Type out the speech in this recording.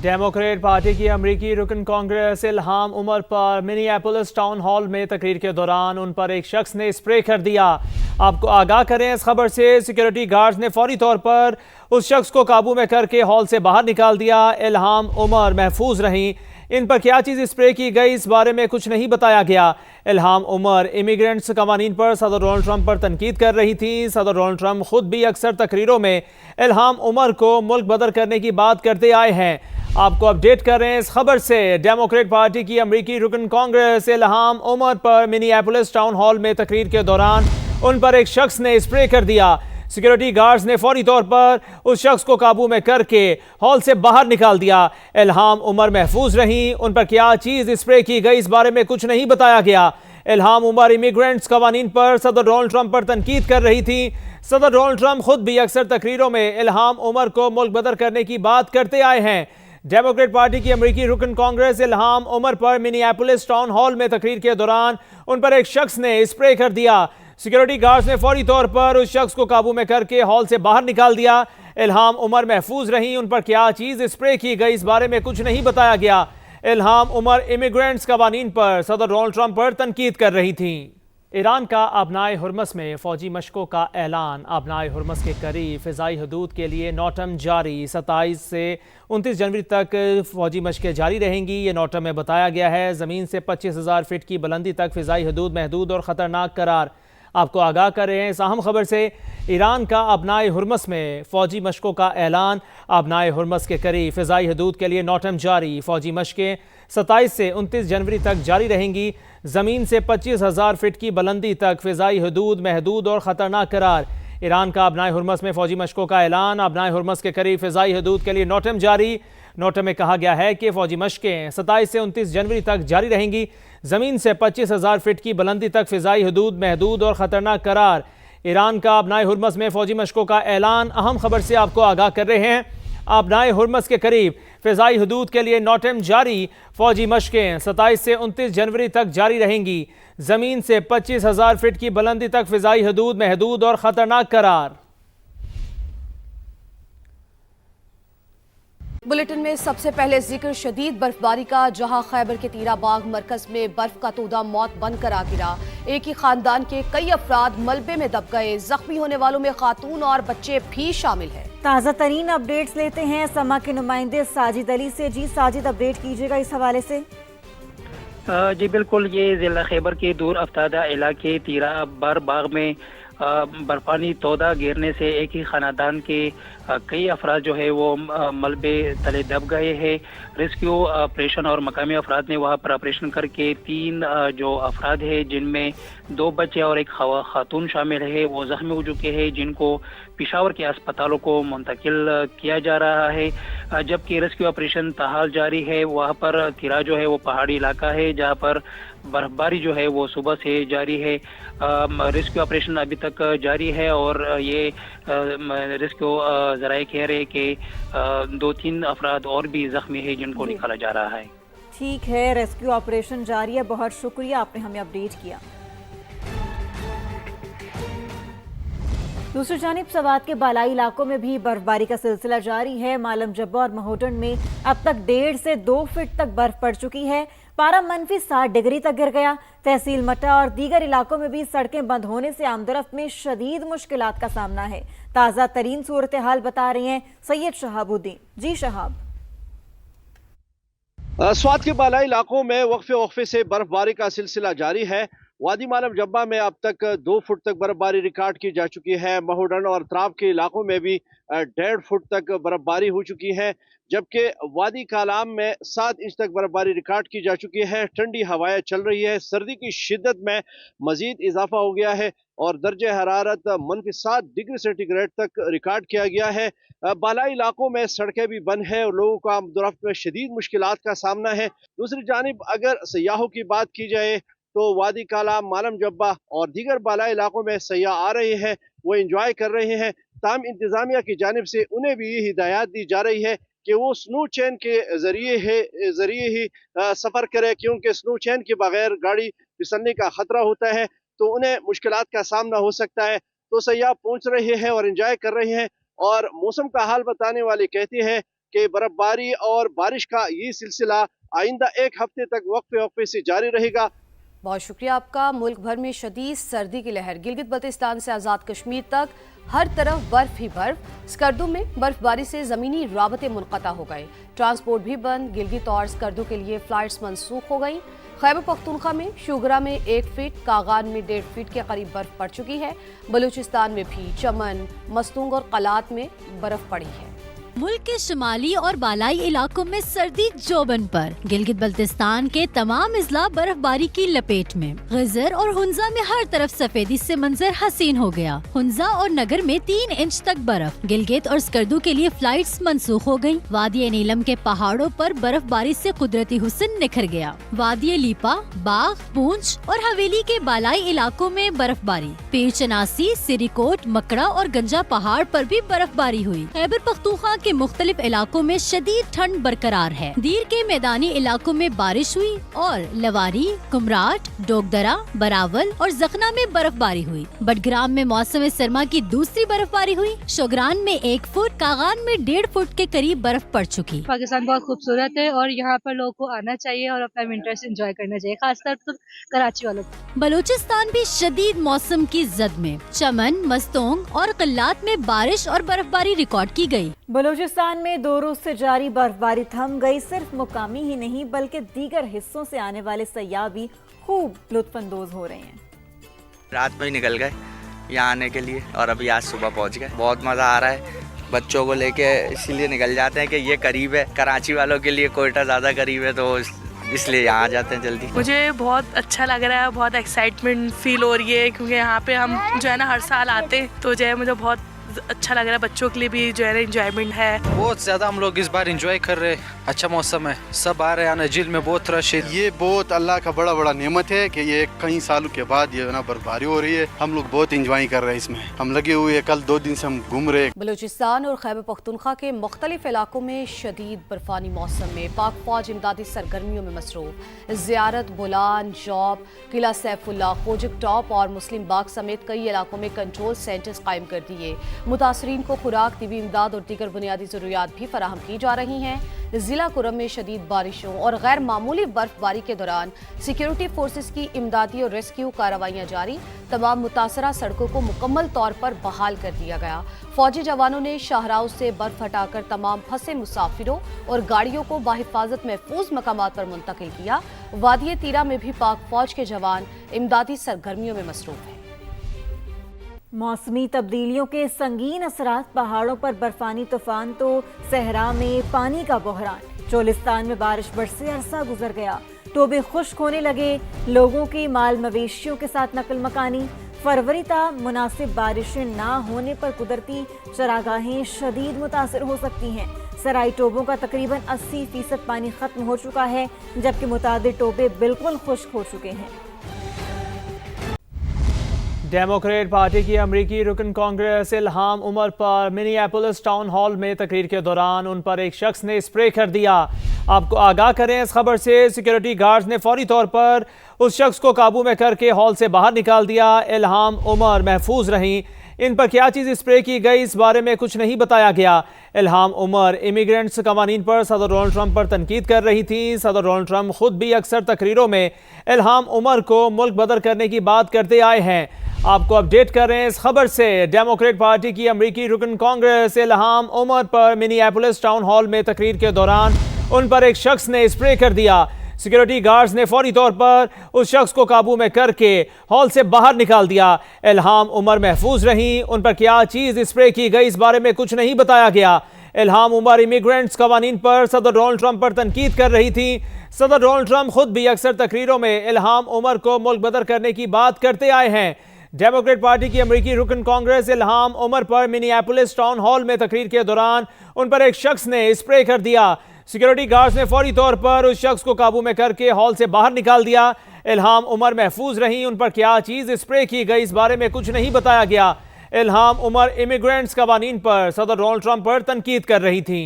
Democrat party की अमरीकी रुकन कांग्रेस इल्हाम उमर पर मिनियापोलिस टाउन हॉल में तकरीर के दौरान उन पर एक शख्स ने स्प्रे कर दिया। आपको आगाह करें इस खबर से, सिक्योरिटी गार्ड्स ने फौरी तौर पर उस शख्स को काबू में करके हॉल से बाहर निकाल दिया। इल्हाम उमर महफूज रहीं। इन पर क्या चीज़ स्प्रे की गई इस बारे में कुछ नहीं बताया गया। इल्हाम उमर इमिग्रेंट्स कवानीन पर सदर डोनाल्ड ट्रंप पर तनकीद कर रही थी। सदर डोनाल्ड ट्रंप खुद भी अक्सर तकरीरों में इल्हाम उमर को मुल्क बदर करने की बात करते आए हैं। आपको अपडेट कर रहे हैं इस खबर से, डेमोक्रेट पार्टी की अमरीकी रुकन कांग्रेस इल्हाम उमर पर मिनियापोलिस टाउन हॉल में तकरीर के दौरान उन पर एक शख्स ने स्प्रे कर दिया। सिक्योरिटी गार्ड्स ने फौरी तौर पर उस शख्स को काबू में करके हॉल से बाहर निकाल दिया। इल्हाम उमर महफूज रहीं। उन पर क्या चीज़ स्प्रे की गई इस बारे में कुछ नहीं बताया गया। इल्हाम उमर इमिग्रेंट्स कवानीन पर सदर डोनाल्ड ट्रंप पर तनकीद कर रही थी। सदर डोनाल्ड ट्रंप खुद भी अक्सर तकरीरों में इल्हाम उमर को मुल्क बदर करने की बात करते आए हैं। डेमोक्रेट पार्टी की अमरीकी रुकन कांग्रेस इल्हाम उमर पर मिनियापोलिस टाउन हॉल में तकरीर के दौरान उन पर एक शख्स ने स्प्रे कर दिया। सिक्योरिटी गार्ड्स ने फौरी तौर पर उस शख्स को काबू में करके हॉल से बाहर निकाल दिया। इल्हाम उमर महफूज रहीं। उन पर क्या चीज़ स्प्रे की गई इस बारे में कुछ नहीं बताया गया। इल्हाम उमर इमिग्रेंट्स कवानीन पर सदर डोनाल्ड ट्रंप पर तनकीद कर रही थीं। ईरान का आबनाए हुर्मस में फौजी मशकों का ऐलान। आबनाए हुर्मस के करीब फ़िज़ाई हदूद के लिए नौटम जारी। 27 से 29 जनवरी तक फौजी मशकें जारी रहेंगी। ये नौटम में बताया गया है। ज़मीन से 25,000 फीट की बुलंदी तक फ़िज़ाई हदूद महदूद और ख़तरनाक करार। आपको आगाह कर रहे हैं इस अहम खबर से, ईरान का आबनाए हुर्मस में फ़ौजी मशकों का ऐलान। आबनाए हुर्मस के करीब फ़िज़ाई हदूद के लिए नौटम जारी। फ़ौजी मशकें 27 से 29 जनवरी तक जारी रहेंगी। ज़मीन से 25,000 फीट की बुलंदी तक फ़िज़ाई हदूद महदूद और ख़तरनाक करार। ईरान का आबनाए हुर्मस में फ़ौजी मशकों का ऐलान। आबनाए हुर्मस के करीब फ़िज़ाई हदूद के लिए नौटम जारी। नोट में कहा गया है कि फ़ौजी मशकें 27 से 29 जनवरी तक जारी रहेंगी। ज़मीन से 25,000 फीट की बुलंदी तक फ़िज़ाई हदूद महदूद और ख़तरनाक करार। ईरान का आबनाए हुर्मस में फ़ौजी मशकों का ऐलान। अहम खबर से आपको आगाह कर रहे हैं। आबनाए हुर्मस के करीब फ़िज़ाई हदूद के लिए नौटम जारी। फ़ौजी मशकें 27 से 29 जनवरी तक जारी रहेंगी। ज़मीन से 25,000 फीट की बुलंदी तक फ़िज़ाई हदूद महदूद और ख़तरनाक करार। बुलेटिन में सबसे पहले जिक्र शदीद बर्फबारी का, जहां खैबर के तीरा बाग मरकज में बर्फ का तोदा मौत बनकर आ गिरा। एक ही खानदान के कई अफराद मलबे में दब गए। जख्मी होने वालों में खातून और बच्चे भी शामिल हैं। ताज़ा तरीन अपडेट्स लेते हैं समा के नुमाइंदे साजिद अली से। जी साजिद, अपडेट कीजिएगा इस हवाले से। जी बिल्कुल, ये जिला खैबर के दूर अफ्तादा इलाके तीरा बर बाग में बर्फानी तोदा गिरने से एक ही खानदान के कई अफराद जो है वो मलबे तले दब गए हैं। रेस्क्यू ऑपरेशन और मकामी अफराद ने वहाँ पर ऑपरेशन करके 3 जो अफराद हैं, जिनमें 2 बच्चे और एक खातून शामिल है, वो जख्मी हो चुके हैं, जिनको पेशावर के अस्पतालों को मुंतकिल किया जा रहा है। जबकि रेस्क्यू ऑपरेशन ताहाल जारी है। वहाँ पर तिरा जो है वो पहाड़ी इलाका है, जहाँ पर बर्फबारी जो है वो सुबह से जारी है। रेस्क्यू ऑपरेशन अभी तक जारी है और ये रेस्क्यू ज़राए कह रहे हैं कि 2-3 अफराद और भी जख्मी है, जिनको निकाला जा रहा है। ठीक है, रेस्क्यू ऑपरेशन जारी है। बहुत शुक्रिया, आपने हमें अपडेट किया। दूसरी जानिब सवात के बालाई इलाकों में भी बर्फबारी का सिलसिला जारी है। मालम जब्बा और महोटन में अब तक 1.5 से 2 फीट तक बर्फ पड़ चुकी है। पारा -60 डिग्री तक गिर गया। तहसील मटा और दीगर इलाकों में भी सड़कें बंद होने से आमदरफ्त में शदीद मुश्किलात का सामना है। ताज़ा तरीन सूरत हाल बता रहे हैं सैयद शहाबुद्दीन। जी शहाब। स्वात के बालाई इलाकों में वक्फे से बर्फबारी का सिलसिला जारी है। वादी मालम जब्बा में अब तक 2 फुट तक बर्फबारी रिकॉर्ड की जा चुकी है। महोडन और त्राब के इलाकों में भी 1.5 फुट तक बर्फबारी हो चुकी है। जबकि वादी कालाम में 7 इंच तक बर्फबारी रिकॉर्ड की जा चुकी है। ठंडी हवाएं चल रही है। सर्दी की शिद्दत में मजीद इजाफा हो गया है और दर्जे हरारत -7 डिग्री सेंटीग्रेड तक रिकॉर्ड किया गया है। बालाई इलाकों में सड़कें भी बंद है और लोगों को आमदोरफ्त में शदीद मुश्किलात का सामना है। दूसरी जानिब अगर सयाहों की बात की जाए तो वादी कालाम, मालम जब्बा और दीगर बालाई इलाकों में सयाह आ रहे हैं, वो इंजॉय कर रहे हैं। ताम इंतजामिया की जानिब से उन्हें भी ये हिदायत दी जा रही है कि वो स्नो चैन के जरिए ही सफ़र करे, क्योंकि स्नो चैन के बगैर गाड़ी फिसलने का खतरा होता है, तो उन्हें मुश्किलात का सामना हो सकता है। तो सयाह पहुंच रहे हैं और एंजॉय कर रहे हैं। और मौसम का हाल बताने वाले कहते हैं कि बर्फबारी और बारिश का ये सिलसिला आइंदा एक हफ्ते तक वक्फे वक्फे से जारी रहेगा। बहुत शुक्रिया आपका। मुल्क भर में शदीद सर्दी की लहर, गिलगित बल्तिस्तान से आज़ाद कश्मीर तक हर तरफ बर्फ ही बर्फ। स्कर्दू में बर्फबारी से ज़मीनी राबते मुनक़ता हो गए, ट्रांसपोर्ट भी बंद। गिलगित और स्कर्दू के लिए फ़्लाइट्स मनसूख हो गई। खैबर पख्तूनख्वा में शुगरा में 1 फीट, कागान में 1.5 फीट के करीब बर्फ पड़ चुकी है। बलूचिस्तान में भी चमन, मस्तूंग और कलात में बर्फ पड़ी है। मुल्क के शुमाली और बालाई इलाकों में सर्दी जोबन पर। गिलगित बल्तिस्तान के तमाम इजला बर्फबारी की लपेट में। गजर और हुंजा में हर तरफ सफेदी से मंजर हसीन हो गया। हुंजा और नगर में 3 इंच तक बर्फ। गिलगित और स्कर्दू के लिए फ्लाइट्स मनसूख हो गयी। वादी नीलम के पहाड़ों पर बर्फबारी से कुदरती हुस्न निखर गया। वादी लीपा, बाग, पूंछ और हवेली के बालाई इलाकों में बर्फबारी। पीर चनासी, सिरीकोट, मकड़ा और गंजा पहाड़ पर भी बर्फबारी हुई। खैबर पख्तूनख्वा के मुख्तलिफ इलाकों में शदीद ठंड बरकरार है। दीर के मैदानी इलाकों में बारिश हुई और लवारी, कुमराट, डोगदरा, बरावल और जखना में बर्फबारी हुई। बडग्राम में मौसम सरमा की दूसरी बर्फबारी हुई। शोगरान में 1 फुट, कागान में 1.5 फुट के करीब बर्फ पड़ चुकी। पाकिस्तान बहुत खूबसूरत है और यहाँ पर लोगों को आना चाहिए और अपना विंटर्स एंजॉय करना चाहिए, खासतौर पर कराची वालों को। बलूचिस्तान भी शदीद मौसम की जद में। चमन, मस्तोंग और किल्लात में बारिश और बर्फबारी रिकॉर्ड की गयी। बलूचिस्तान में 2 रोज से जारी बर्फबारी थम गई। सिर्फ मुकामी ही नहीं बल्कि दीगर हिस्सों से आने वाले सयाह भी खूब लुत्फानंदोज हो रहे हैं। रात में ही निकल गए यहाँ आने के लिए और अभी आज सुबह पहुँच गए। बहुत मज़ा आ रहा है। बच्चों को लेके इसीलिए निकल जाते हैं कि ये करीब है। कराची वालों के लिए कोयटा ज़्यादा करीब है तो इसलिए यहाँ आ जाते हैं जल्दी। मुझे बहुत अच्छा लग रहा है, बहुत एक्साइटमेंट फील हो रही है क्योंकि यहाँ पे हम जो है ना हर साल आते हैं तो जो है मुझे बहुत अच्छा लग रहा है। बच्चों के लिए भी जो है ना इंजॉयमेंट है। बहुत ज़्यादा हम लोग इस बार इंजॉय कर रहे हैं। अच्छा मौसम है, सब आ रहे हैं। झील में बहुत रश है। ये बहुत अल्लाह का बड़ा नेमत है कि ये कई सालों के बाद ये ना बर्फबारी हो रही है। हम लोग बहुत इंजॉय कर रहे हैं इसमें। हम लगे हुए हैं, कल 2 दिन से हम घूम रहे हैं। बलूचिस्तान और खैबर पख्तूनख्वा के मुख्तलिफ इलाकों में शदीद बर्फानी मौसम में पाक फौज इमदादी सरगर्मियों में मसरूफ। ज़ियारत, बोलान, जॉब, किला सैफुल्ला, खोजक टॉप और मुस्लिम बाग समेत कई इलाकों में कंट्रोल सेंटर्स कायम कर दिए। मुतासरीन को खुराक, तिबी इमदाद और दीगर बुनियादी ज़रूरियात भी फराहम की जा रही हैं। जिला कुरम में शदीद बारिशों और गैर मामूली बर्फबारी के दौरान सिक्योरिटी फोर्सेस की इमदादी और रेस्क्यू कार्रवाइयाँ जारी। तमाम मुतासरा सड़कों को मुकम्मल तौर पर बहाल कर दिया गया। फौजी जवानों ने शाहराह से बर्फ हटाकर तमाम फंसे मुसाफिरों और गाड़ियों को बाहिफाजत महफूज मकामात पर मुंतकिल किया। वादी तीरा में भी पाक फौज के जवान इमदादी सरगर्मियों में मसरूफ हैं। मौसमी तब्दीलियों के संगीन असरात, पहाड़ों पर बर्फानी तूफान तो सहरा में पानी का बहरान। चोलिस्तान में बारिश बरसे अरसा गुजर गया, टोबे खुश्क होने लगे। लोगों की माल मवेशियों के साथ नकल मकानी। फरवरी तक मुनासिब बारिशें ना होने पर कुदरती चरागाहें शदीद मुतासर हो सकती हैं। सराई टोबों का तकरीबन 80% पानी खत्म हो चुका है, जबकि मुतादिद टोबे बिल्कुल खुश्क हो चुके हैं। डेमोक्रेट पार्टी की अमरीकी रुकन कांग्रेस इल्हाम उमर पर मिनियापोलिस टाउन हॉल में तकरीर के दौरान उन पर एक शख्स ने स्प्रे कर दिया। आपको आगाह करें इस खबर से, सिक्योरिटी गार्ड्स ने फौरी तौर पर उस शख्स को काबू में करके हॉल से बाहर निकाल दिया। इल्हाम उमर महफूज रहीं। इन पर क्या चीज़ स्प्रे की गई इस बारे में कुछ नहीं बताया गया। इल्हाम उमर इमिग्रेंट्स कवानीन पर सदर डोनाल्ड ट्रंप पर तनकीद कर रही थी। सदर डोनाल्ड ट्रंप खुद भी अक्सर तकरीरों में इल्हाम उमर को मुल्क बदर करने की बात करते आए हैं। आपको अपडेट कर रहे हैं इस खबर से, डेमोक्रेट पार्टी की अमरीकी रुकन कांग्रेस इल्हाम उमर पर मिनियापोलिस टाउन हॉल में तकरीर के दौरान उन पर एक शख्स ने स्प्रे कर दिया। सिक्योरिटी गार्ड्स ने फौरी तौर पर उस शख्स को काबू में करके हॉल से बाहर निकाल दिया। इल्हाम उमर महफूज रहीं। उन पर क्या चीज़ स्प्रे की गई इस बारे में कुछ नहीं बताया गया। इल्हाम उमर इमिग्रेंट्स कवानीन पर सदर डोनाल्ड ट्रंप पर तनकीद कर रही थी। सदर डोनाल्ड ट्रंप खुद भी अक्सर तकरीरों में इल्हाम उमर को मुल्क बदर करने की बात करते आए हैं। डेमोक्रेट पार्टी की अमरीकी रुकन कांग्रेस इल्हाम उमर पर मिनियापोलिस टाउन हॉल में तकरीर के दौरान उन पर एक शख्स ने स्प्रे कर दिया। सिक्योरिटी गार्ड्स ने फौरी तौर पर उस शख्स को काबू में करके हॉल से बाहर निकाल दिया। इल्हाम उमर महफूज रहीं। उन पर क्या चीज़ स्प्रे की गई इस बारे में कुछ नहीं बताया गया। इल्हाम उमर इमिग्रेंट्स कवानीन पर सदर डोनाल्ड ट्रंप पर तनकीद कर रही थी।